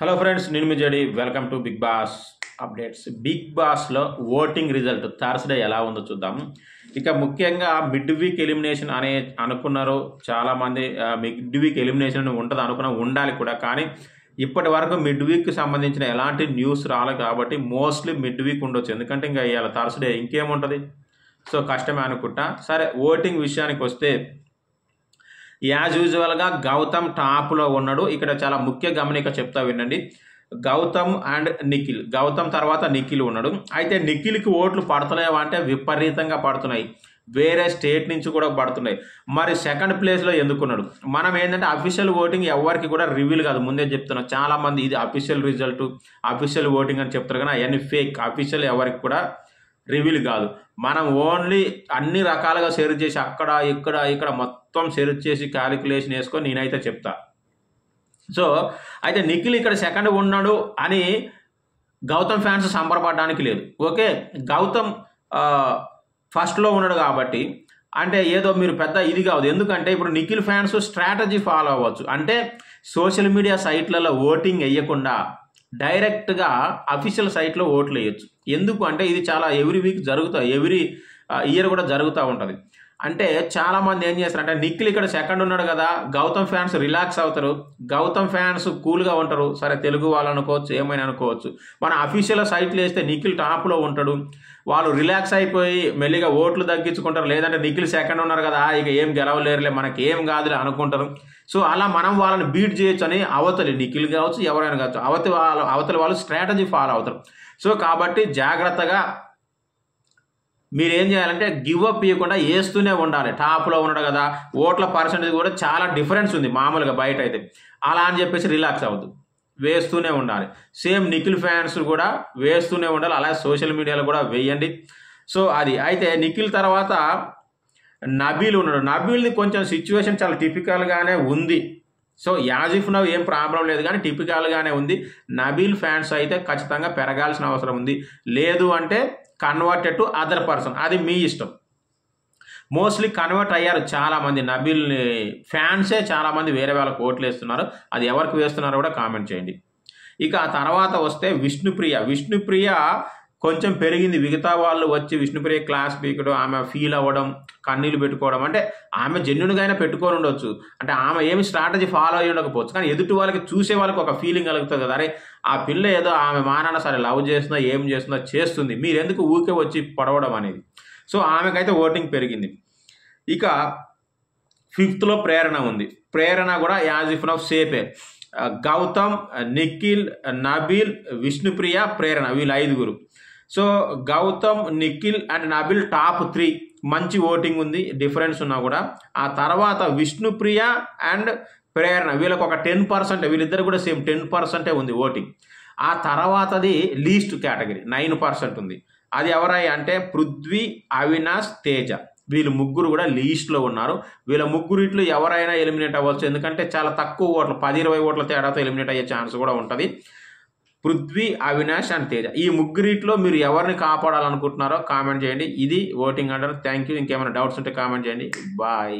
Hello friends, నేను మీ జడి. Welcome to Bigg Boss updates. Bigg బాస్లో ఓటింగ్ రిజల్ట్ థర్స్డే ఎలా ఉందో చూద్దాము. ఇక ముఖ్యంగా మిడ్ వీక్ ఎలిమినేషన్ అనే అనుకున్నారు చాలామంది. మిడ్ వీక్ ఎలిమినేషన్ ఉంటుంది అనుకున్నా, ఉండాలి కూడా. కానీ ఇప్పటి వరకు మిడ్ వీక్కి సంబంధించిన ఎలాంటి న్యూస్ రాలేదు కాబట్టి మోస్ట్లీ మిడ్ వీక్ ఉండొచ్చు. ఎందుకంటే ఇంకా ఇవాళ థర్స్డే ఇంకేముంటుంది, సో కష్టమే అనుకుంటా. సరే, ఓటింగ్ విషయానికి వస్తే యాజ్ యూజువల్గా గౌతమ్ టాప్లో ఉన్నాడు. ఇక్కడ చాలా ముఖ్య గమనిక చెప్తా వినండి. గౌతమ్ అండ్ నిఖిల్, గౌతమ్ తర్వాత నిఖిల్ ఉన్నాడు. అయితే నిఖిల్కి ఓట్లు పడుతున్నాయా అంటే విపరీతంగా పడుతున్నాయి. వేరే స్టేట్ నుంచి కూడా పడుతున్నాయి. మరి సెకండ్ ప్లేస్లో ఎందుకున్నాడు? మనం ఏంటంటే అఫీషియల్ ఓటింగ్ ఎవరికి కూడా రివీల్ కాదు, ముందే చెప్తున్నాం. చాలామంది ఇది అఫీషియల్ రిజల్ట్, అఫీషియల్ ఓటింగ్ అని చెప్తారు, కానీ అవన్నీ ఫేక్. అఫీషియల్ ఎవరికి కూడా రివీల్ కాదు. మనం ఓన్లీ అన్ని రకాలుగా షేర్ చేసి అక్కడ ఇక్కడ మొత్తం షేర్ చేసి క్యాలిక్యులేషన్ వేసుకొని నేనైతే చెప్తా. సో అయితే నిఖిల్ ఇక్కడ సెకండ్ ఉన్నాడు అని గౌతమ్ ఫ్యాన్స్ సంబరపడడానికి లేదు. ఓకే, గౌతమ్ ఫస్ట్లో ఉన్నాడు కాబట్టి అంటే ఏదో మీరు పెద్ద ఇది కాదు. ఎందుకంటే ఇప్పుడు నిఖిల్ ఫ్యాన్స్ స్ట్రాటజీ ఫాలో అవ్వచ్చు. అంటే సోషల్ మీడియా సైట్లలో ఓటింగ్ వేయకుండా డైరెక్ట్గా అఫీషియల్ సైట్లో ఓట్లు వేయచ్చు. ఎందుకు అంటే ఇది చాలా ఎవ్రీ వీక్ జరుగుతాయి, ఎవ్రీ ఇయర్ కూడా జరుగుతూ ఉంటుంది. అంటే చాలామంది ఏం చేస్తారంటే నిఖిల్ ఇక్కడ సెకండ్ ఉన్నాడు కదా, గౌతమ్ ఫ్యాన్స్ రిలాక్స్ అవుతారు, గౌతమ్ ఫ్యాన్స్ కూల్గా ఉంటారు. సరే, తెలుగు వాళ్ళు అనుకోవచ్చు, ఏమైనా అనుకోవచ్చు. మన అఫీషియల్ సైట్లు వేస్తే నిఖిల్ టాప్లో ఉంటాడు, వాళ్ళు రిలాక్స్ అయిపోయి మెల్లిగా ఓట్లు తగ్గించుకుంటారు. లేదంటే నిఖిల్ సెకండ్ ఉన్నారు కదా, ఇక ఏం గెలవలేరులే, మనకి ఏం కాదులే అనుకుంటారు. సో అలా మనం వాళ్ళని బీట్ చేయొచ్చు అని అవతలి నిఖిల్ కావచ్చు, ఎవరైనా కావచ్చు, అవతలి వాళ్ళు స్ట్రాటజీ ఫాలో అవుతారు. సో కాబట్టి జాగ్రత్తగా మీరు ఏం చేయాలంటే గివ్ అప్ ఇవ్వకుండా వేస్తూనే ఉండాలి. టాప్లో ఉన్నాడు కదా, ఓట్ల పర్సెంటేజ్ కూడా చాలా డిఫరెన్స్ ఉంది మామూలుగా బయట అయితే. అలా అని చెప్పేసి రిలాక్స్ అవ్వద్దు, వేస్తూనే ఉండాలి. సేమ్ నిఖిల్ ఫ్యాన్స్ కూడా వేస్తూనే ఉండాలి, అలాగే సోషల్ మీడియాలో కూడా వేయండి. సో అది అయితే నిఖిల్ తర్వాత నబీల్ ఉన్నాడు. నబీల్ది కొంచెం సిచ్యువేషన్ చాలా టిపికల్గానే ఉంది. సో యాజ్ ఇఫ్ నవ్ ఏం ప్రాబ్లం లేదు, కానీ టిపికల్గానే ఉంది. నబీల్ ఫ్యాన్స్ అయితే ఖచ్చితంగా పెరగాల్సిన అవసరం ఉంది. లేదు అంటే కన్వర్టెడ్ టు అదర్ పర్సన్, అది మీ ఇష్టం. మోస్ట్లీ కన్వర్ట్ అయ్యారు చాలామంది. నబీల్ ఫ్యాన్సే చాలామంది వేరే వాళ్ళకి ఓట్లు వేస్తున్నారు. అది ఎవరికి వేస్తున్నారో కూడా కామెంట్ చేయండి. ఇక ఆ తర్వాత వస్తే విష్ణుప్రియ కొంచెం పెరిగింది. మిగతా వాళ్ళు వచ్చి విష్ణుప్రియ క్లాస్ పీకడం, ఆమె ఫీల్ అవ్వడం, కన్నీళ్ళు పెట్టుకోవడం, అంటే ఆమె జెన్యున్గా అయినా పెట్టుకొని ఉండొచ్చు, అంటే ఆమె ఏమి స్ట్రాటజీ ఫాలో అయ్యి ఉండకపోవచ్చు, కానీ ఎదుటి వాళ్ళకి చూసే వాళ్ళకి ఒక ఫీలింగ్ కలుగుతుంది కదా, అరే ఆ పిల్ల ఏదో ఆమె మానాన్న సరే లవ్ చేస్తుందో ఏం చేస్తుందో చేస్తుంది, మీరు ఎందుకు ఊకే వచ్చి పడవడం అనేది. సో ఆమెకైతే ఓటింగ్ పెరిగింది. ఇక ఫిఫ్త్లో ప్రేరణ ఉంది. ప్రేరణ కూడా యాజ్ ఇఫ్ నౌ సేపే. గౌతమ్, నిఖిల్, నబీల్, విష్ణుప్రియ, ప్రేరణ, వీళ్ళు 5గురు. So Gautam, Nikhil and Nabeel top 3, మంచి ఓటింగ్ ఉంది, డిఫరెన్స్ ఉన్నా కూడా. ఆ తర్వాత విష్ణుప్రియ అండ్ ప్రేరణ, వీళ్ళకి ఒక 10%, వీళ్ళిద్దరు కూడా సేమ్ 10% ఉంది ఓటింగ్. ఆ తర్వాతది లీస్ట్ కేటగిరీ 9% ఉంది. అది ఎవరై అంటే పృథ్వీ, అవినాష్, తేజ, వీళ్ళు ముగ్గురు కూడా లీస్ట్లో ఉన్నారు. వీళ్ళ ముగ్గురిట్లో ఎవరైనా ఎలిమినేట్ అవ్వచ్చు, ఎందుకంటే చాలా తక్కువ ఓట్లు, 10-20 ఓట్ల తేడాతో ఎలిమినేట్ అయ్యే ఛాన్స్ కూడా ఉంటుంది. పృథ్వీ, అవినాష్ అండ్ తేజ, ఈ ముగ్గురిట్లో మీరు ఎవరిని కాపాడాలనుకుంటున్నారో కామెంట్ చేయండి. ఇది ఓటింగ్ అంటారు. Thank you. ఇంకేమైనా డౌట్స్ ఉంటే కామెంట్ చేయండి. బాయ్.